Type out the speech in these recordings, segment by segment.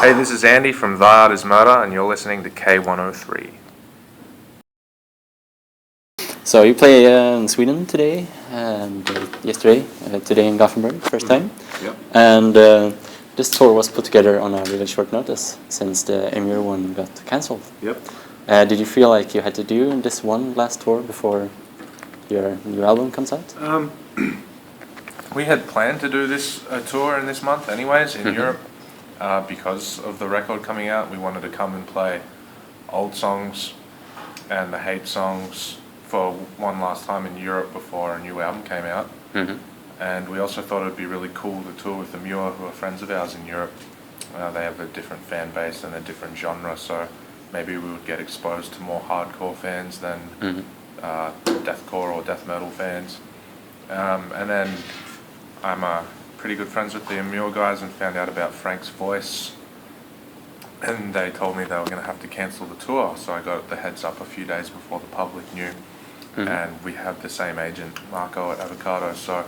Hey, this is Andy from The Art Is Murder, and you're listening to K103. So you play in Sweden today, and yesterday, today in Gothenburg, first time. Yep. And this tour was put together on a really short notice, since the Emir one got cancelled. Yep. Did you feel like you had to do this one last tour before your new album comes out? We had planned to do this tour in this month anyways, in Europe. Because of the record coming out, we wanted to come and play old songs and the hate songs for one last time in Europe before a new album came out. And we also thought it would be really cool to tour with the Muir, who are friends of ours in Europe. They have a different fan base and a different genre, so maybe we would get exposed to more hardcore fans than deathcore or death metal fans. And then I'm pretty good friends with the Muir guys and found out about Frank's Voice, and they told me they were going to have to cancel the tour, so I got the heads up a few days before the public knew. And we have the same agent, Marco at Avocado, so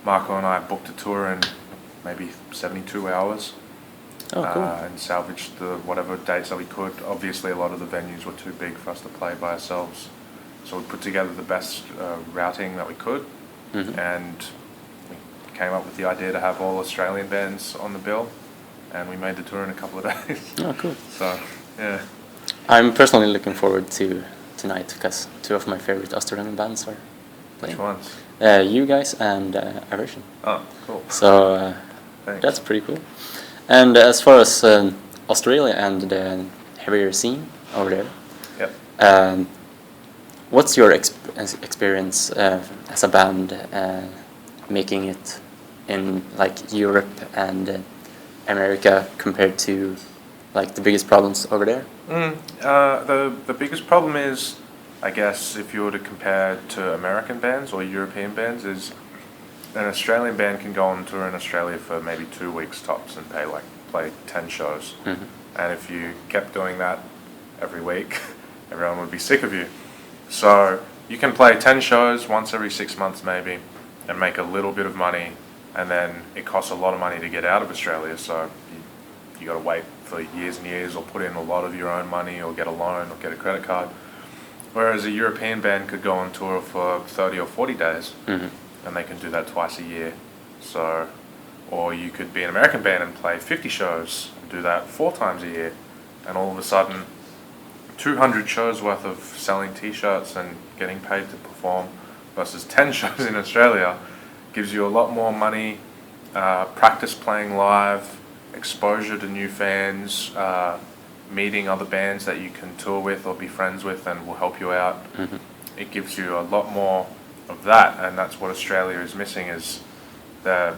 Marco and I booked a tour in maybe 72 hours. Oh, cool. And salvaged the whatever dates that we could. Obviously a lot of the venues were too big for us to play by ourselves, so we put together the best routing that we could, and came up with the idea to have all Australian bands on the bill, and we made the tour in a couple of days. Oh, cool. So, yeah. I'm personally looking forward to tonight, because two of my favorite Australian bands are playing. Which ones? You guys and Aversion. Oh, cool. So Thanks. that's pretty cool. And as far as Australia and the heavier scene over there, Yep. what's your experience as a band making it in like Europe and America compared to like the biggest problems over there? The biggest problem is, I guess, if you were to compare to American bands or European bands, is an Australian band can go on tour in Australia for maybe 2 weeks tops and play 10 shows. And if you kept doing that every week, everyone would be sick of you. So you can play 10 shows once every 6 months maybe, and make a little bit of money, and then it costs a lot of money to get out of Australia, so you got to wait for years and years, or put in a lot of your own money, or get a loan, or get a credit card. Whereas a European band could go on tour for 30 or 40 days, and they can do that twice a year. So, or you could be an American band and play 50 shows, and do that 4 times a year, and all of a sudden 200 shows worth of selling t-shirts and getting paid to perform versus 10 shows in Australia gives you a lot more money, practice playing live, exposure to new fans, meeting other bands that you can tour with or be friends with and will help you out. It gives you a lot more of that, and that's what Australia is missing, is that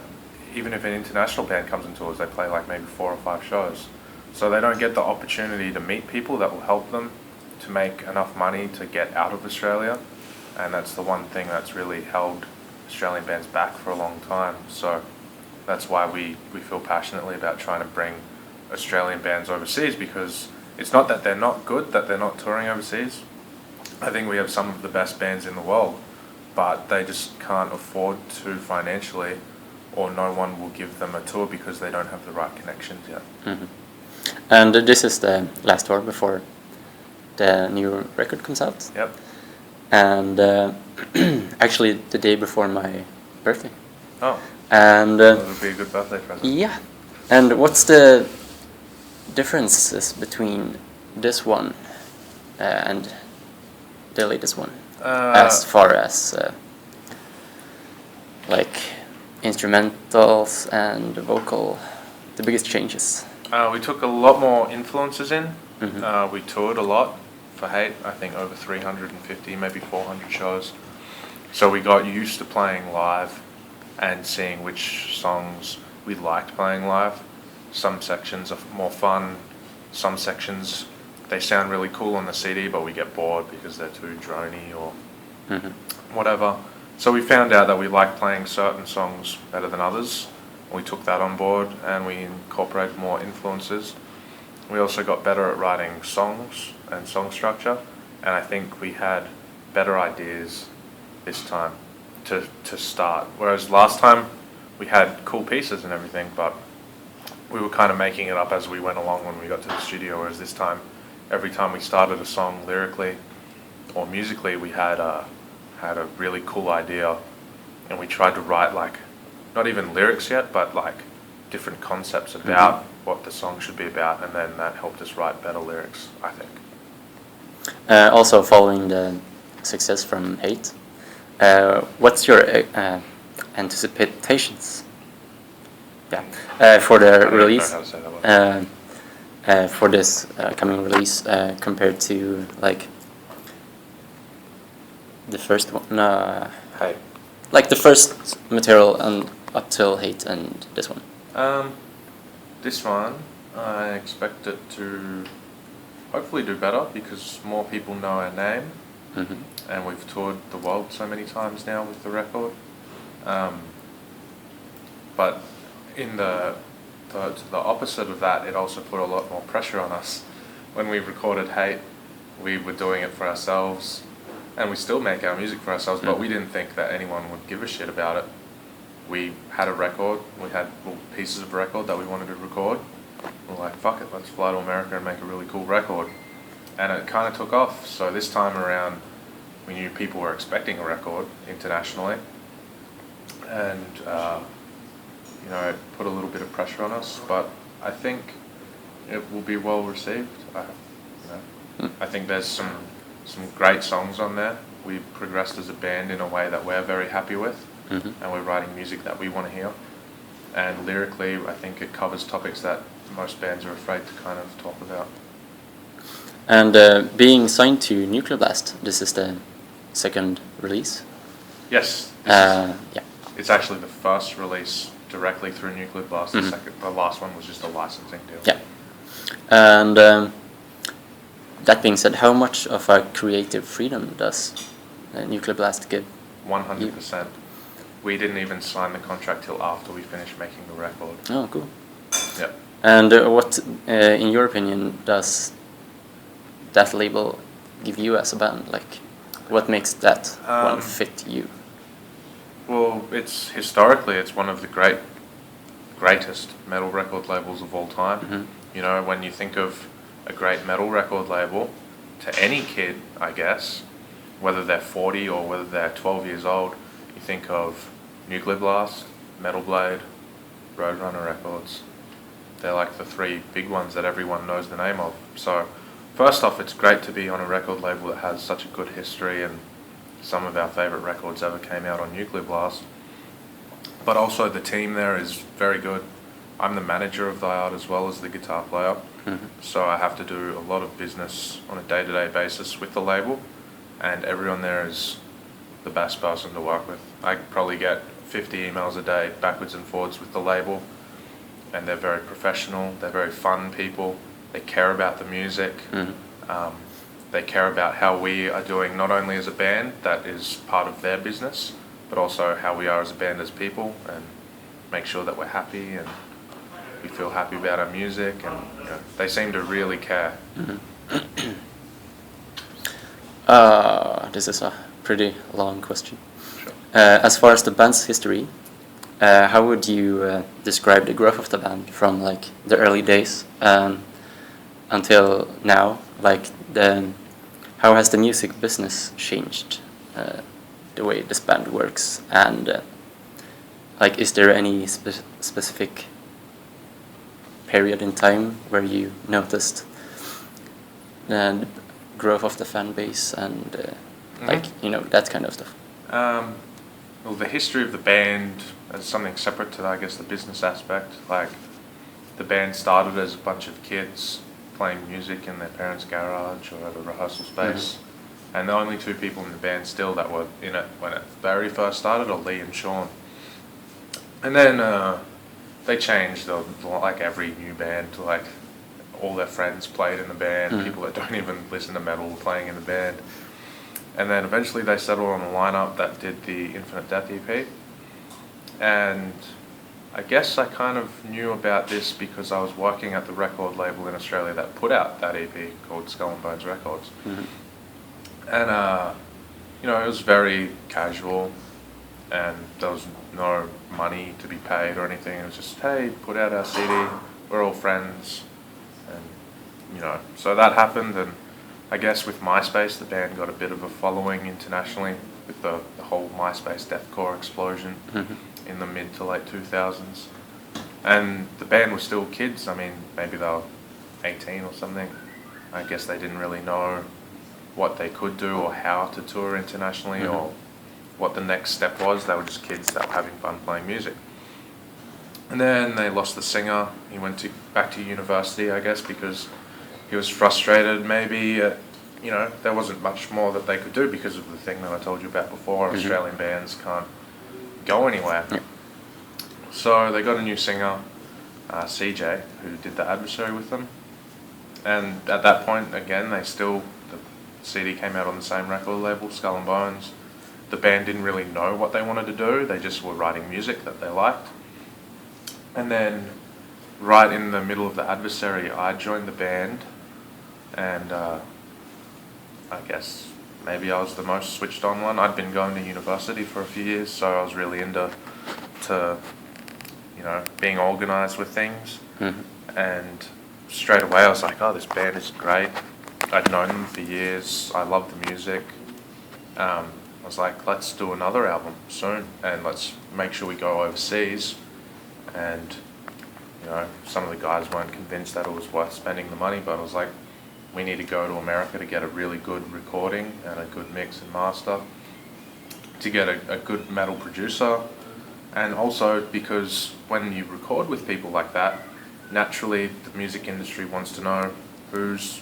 even if an international band comes and tours, they play like maybe 4 or 5 shows. So they don't get the opportunity to meet people that will help them to make enough money to get out of Australia. And that's the one thing that's really held Australian bands back for a long time. So that's why we feel passionately about trying to bring Australian bands overseas, because it's not that they're not good, that they're not touring overseas. I think we have some of the best bands in the world, but they just can't afford to financially, or no one will give them a tour because they don't have the right connections yet. And this is the last tour before the new record comes out. Yep. And actually the day before my birthday. Oh. And that would be a good birthday present. Yeah. And what's the differences between this one and the latest one, as far as like instrumentals and vocal, the biggest changes? We took a lot more influences in. We toured a lot for Hate, I think over 350, maybe 400 shows. So we got used to playing live and seeing which songs we liked playing live. Some sections are more fun, some sections they sound really cool on the CD, but we get bored because they're too drony or whatever. So we found out that we like playing certain songs better than others. We took that on board and we incorporated more influences. We also got better at writing songs and song structure, and I think we had better ideas this time to start. Whereas last time we had cool pieces and everything, but we were kind of making it up as we went along when we got to the studio, whereas this time, every time we started a song lyrically or musically, we had a really cool idea, and we tried to write like, not even lyrics yet, but like different concepts about what the song should be about, and then that helped us write better lyrics, I think. Also, following the success from Hate, what's your anticipations? Yeah, for the release, for this coming release, compared to like the first one, Hate. like the first material and up till Hate and this one. This one, I expect it to hopefully do better because more people know our name, and we've toured the world so many times now with the record. But in to the opposite of that, it also put a lot more pressure on us. When we recorded Hate, we were doing it for ourselves, and we still make our music for ourselves, but we didn't think that anyone would give a shit about it. We had a record, we had little pieces of record that we wanted to record. We're like, fuck it, let's fly to America and make a really cool record. And it kind of took off, so this time around, we knew people were expecting a record internationally, and you know, it put a little bit of pressure on us, but I think it will be well received. I think there's some great songs on there. We've progressed as a band in a way that we're very happy with, and we're writing music that we want to hear. And lyrically, I think it covers topics that most bands are afraid to kind of talk about. And being signed to Nuclear Blast, this is the second release? Yes. Yeah. It's actually the first release directly through Nuclear Blast. The last one was just a licensing deal. Yeah. And that being said, how much of a creative freedom does Nuclear Blast give? 100%. We didn't even sign the contract till after we finished making the record. Oh, cool. Yeah. And what, in your opinion, does that label give you as a band? Like, what makes that one fit you? Well, historically it's one of the greatest metal record labels of all time. You know, when you think of a great metal record label, to any kid, I guess, whether they're 40 or whether they're 12 years old, you think of Nuclear Blast, Metal Blade, Roadrunner Records. They're like the three big ones that everyone knows the name of. So first off, it's great to be on a record label that has such a good history, and some of our favourite records ever came out on Nuclear Blast. But also the team there is very good. I'm the manager of the art as well as the guitar player, so I have to do a lot of business on a day-to-day basis with the label, and everyone there is the best person to work with. I probably get 50 emails a day backwards and forwards with the label, and they're very professional, they're very fun people, they care about the music, they care about how we are doing not only as a band, that is part of their business, but also how we are as a band as people, and make sure that we're happy and we feel happy about our music, and you know, they seem to really care. This is a pretty long question. Sure. As far as the band's history, how would you describe the growth of the band from like the early days until now? Like how has the music business changed the way this band works, and like is there any specific period in time where you noticed the growth of the fan base and like, you know, that kind of stuff? Well, the history of the band is something separate to, I guess, the business aspect. Like, the band started as a bunch of kids playing music in their parents' garage or at a rehearsal space, and the only two people in the band still that were in it when it very first started are Lee and Sean. And then they changed, like every new band, like all their friends played in the band, people that don't even listen to metal were playing in the band. And then eventually they settled on a lineup that did the Infinite Death EP. And I guess I kind of knew about this because I was working at the record label in Australia that put out that EP called Skull and Bones Records. And, you know, it was very casual, and there was no money to be paid or anything. It was just, hey, put out our CD, we're all friends, and you know, so that happened. And I guess with MySpace, the band got a bit of a following internationally with the whole MySpace deathcore explosion in the mid to late 2000s. And the band was still kids. I mean, maybe they were 18 or something. I guess they didn't really know what they could do or how to tour internationally or what the next step was. They were just kids that were having fun playing music. And then they lost the singer. He went back to university, I guess, because he was frustrated. Maybe, you know, there wasn't much more that they could do because of the thing that I told you about before. Australian bands can't go anywhere. So they got a new singer, CJ, who did the Adversary with them. And at that point, again, the CD came out on the same record label, Skull and Bones. The band didn't really know what they wanted to do. They just were writing music that they liked. And then right in the middle of the Adversary, I joined the band, and I guess maybe I was the most switched on one. I'd been going to university for a few years, so I was really into you know, being organised with things. And straight away I was like, oh, this band is great. I'd known them for years. I love the music. I was like, let's do another album soon, and let's make sure we go overseas. And you know, some of the guys weren't convinced that it was worth spending the money, but I was like, we need to go to America to get a really good recording and a good mix and master, to get a good metal producer. And also because when you record with people like that, naturally the music industry wants to know who's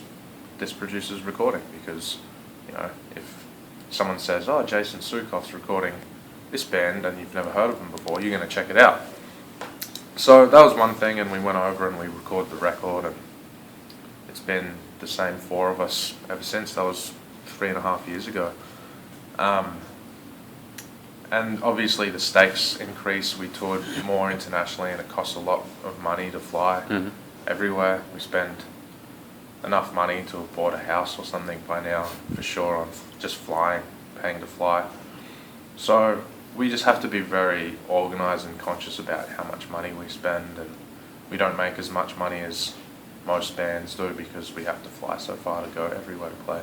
this producer's recording, because you know, if someone says, oh, Jason Sukoff's recording this band and you've never heard of them before, you're going to check it out. So that was one thing, and we went over and we recorded the record, and it's been the same four of us ever since. That was 3.5 years ago. And obviously the stakes increase. We toured more internationally, and it costs a lot of money to fly everywhere. We spend enough money to have bought a house or something by now, for sure, on just flying, paying to fly. So we just have to be very organised and conscious about how much money we spend, and we don't make as much money as most bands do because we have to fly so far to go everywhere to play.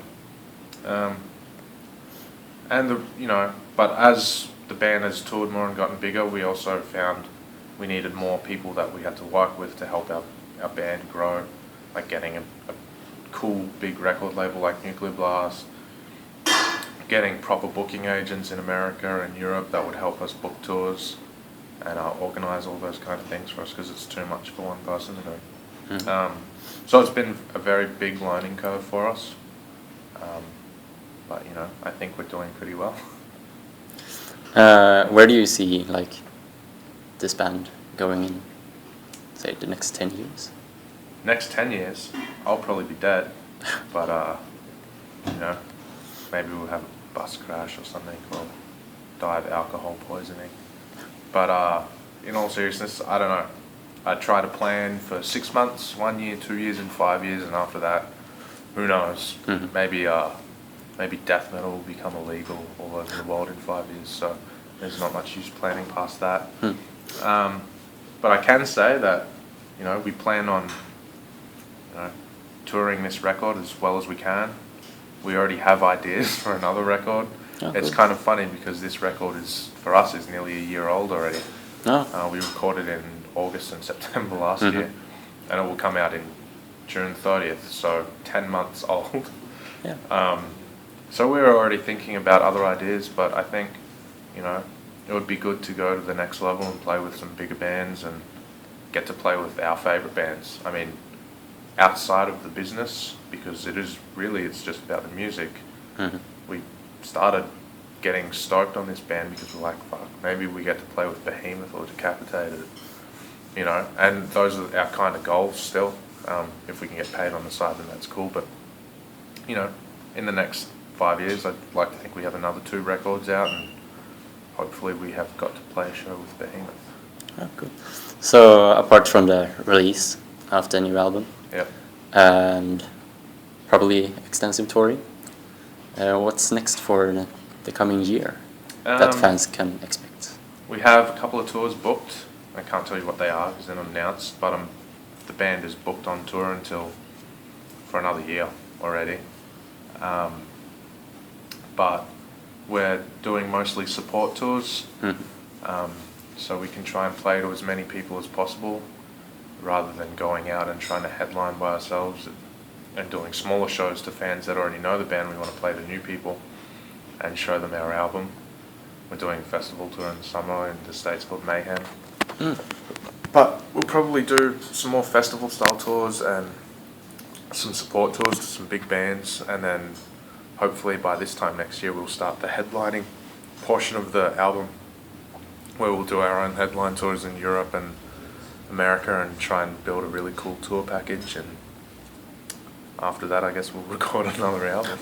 You know, but as the band has toured more and gotten bigger, we also found we needed more people that we had to work with to help our band grow, like getting a cool big record label like Nuclear Blast, getting proper booking agents in America and Europe that would help us book tours and organise all those kind of things for us, because it's too much for one person to do. So it's been a very big learning curve for us, but you know, I think we're doing pretty well. Where do you see like this band going in, say, the next 10 years? Next 10 years, I'll probably be dead, but you know, maybe we'll have a bus crash or something, or die of alcohol poisoning. But in all seriousness, I don't know. I try to plan for 6 months, 1 year, 2 years, and 5 years, and after that, who knows? Maybe death metal will become illegal all over the world in 5 years. So there's not much use planning past that. But I can say that, you know, we plan on, you know, touring this record as well as we can. We already have ideas for another record. It's kind of funny because this record for us is nearly a year old already. We recorded in August and September last year, and it will come out in June 30th, so 10 months old. So we're already thinking about other ideas, but I think, you know, it would be good to go to the next level and play with some bigger bands and get to play with our favourite bands. I mean, outside of the business, because it's just about the music. We started getting stoked on this band because we're like, fuck, maybe we get to play with Behemoth or Decapitated, you know, and those are our kind of goals still. If we can get paid on the side, then that's cool, but, you know, in the next 5 years, I'd like to think we have another 2 records out, and hopefully we have got to play a show with Behemoth. Cool. So apart from the release of the new album, and probably extensive touring, what's next for the coming year that fans can expect? We have a couple of tours booked. I can't tell you what they are because they're not announced, but I'm the band is booked on tour until for another year already. But we're doing mostly support tours, so we can try and play to as many people as possible rather than going out and trying to headline by ourselves and doing smaller shows to fans that already know the band. We want to play to new people and show them our album. We're doing a festival tour in the summer in the States called Mayhem. But we'll probably do some more festival style tours and some support tours to some big bands, and then hopefully by this time next year we'll start the headlining portion of the album, where we'll do our own headline tours in Europe and America and try and build a really cool tour package, and after that I guess we'll record another album.